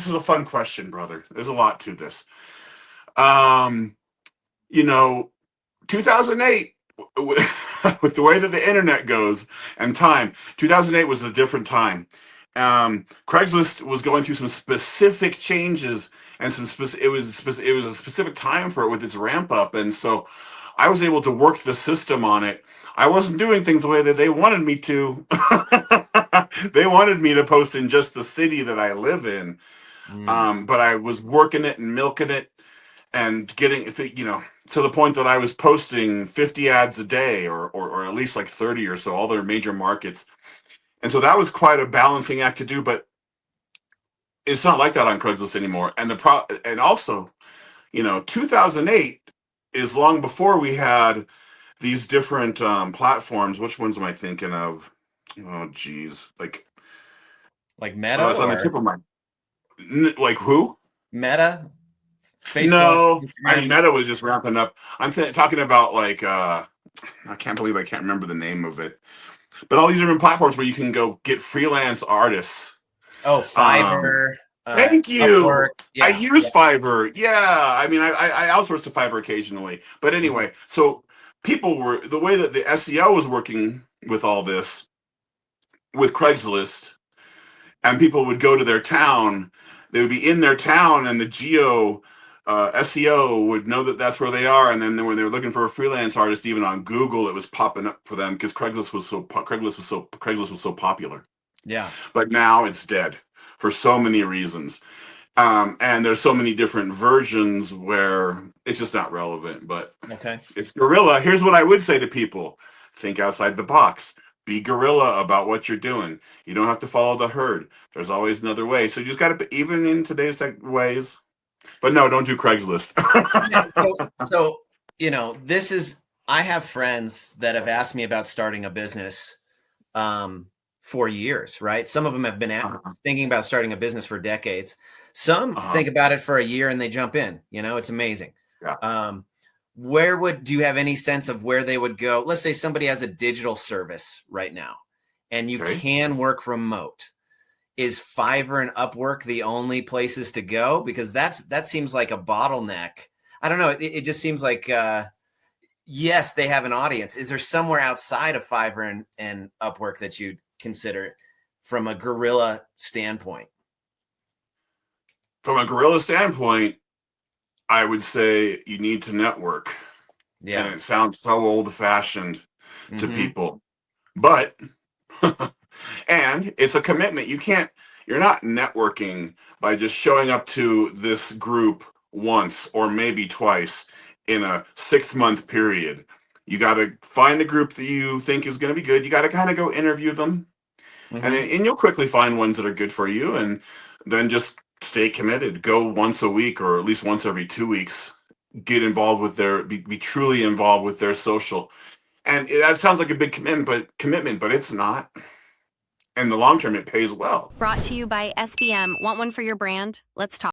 this is a fun question, brother. There's a lot to this. Um, you know, 2008, with the way that the internet goes and time, 2008 was a different time. Craigslist was going through some specific changes and it was a specific time for it with its ramp up, and so I was able to work the system on it. I wasn't doing things the way that they wanted me to. They wanted me to post in just the city that I live in, Mm. but I was working it and milking it and getting, to the point that I was posting 50 ads a day, or at least like 30 or so, all their major markets. And so that was quite a balancing act to do, but it's not like that on Craigslist anymore. And also, 2008 is long before we had these different platforms. Which ones am I thinking of? Oh, geez. Like Meta It's on the or tip of my, like who? Meta, Facebook, No, I mean, Instagram. Meta was just ramping up. I'm talking about I can't believe I can't remember the name of it, but all these different platforms where you can go get freelance artists. Oh, Um, Fiverr, Thank Upwork. you. I Yeah, use yeah. Fiverr. Yeah, I mean, I outsource to Fiverr occasionally, but Mhm. anyway, so people were the way that the SEO was working with all this with Craigslist, and people would go to their town. They would be in their town, and the geo SEO would know that that's where they are. And then when they were looking for a freelance artist, even on Google, it was popping up for them because Craigslist was so popular. Yeah. But now it's dead for so many reasons. And there's so many different versions where it's just not relevant. But Okay. it's Guerilla. Here's what I would say to people: think outside the box. Be guerrilla about what you're doing. You don't have to follow the herd. There's always another way. So you just got to, even in today's ways. But no, don't do Craigslist. Yeah, so this is I have friends that have asked me about starting a business for years, right? Some of them have been Uh-huh. thinking about starting a business for decades. Some Uh-huh. think about it for a year and they jump in. It's amazing. Yeah. Do you have any sense of where they would go? Let's say somebody has a digital service right now and you Okay. can work remote. Is Fiverr and Upwork the only places to go? Because that seems like a bottleneck. I don't know. It just seems like, yes, they have an audience. Is there somewhere outside of Fiverr and Upwork that you'd consider from a guerrilla standpoint? From a guerrilla standpoint, I would say you need to network. And Yeah. it sounds so old fashioned to Mm-hmm. people, but and it's a commitment. You're not networking by just showing up to this group once or maybe twice in a 6 month period. You got to find a group that you think is going to be good. You got to kind of go interview them, Mm-hmm. and you'll quickly find ones that are good for you, and then just stay committed. Go once a week or at least once every 2 weeks. Get involved with be truly involved with their social. And that sounds like a big commitment, but it's not. In the long term, it pays well. Brought to you by SBM. Want one for your brand? Let's talk.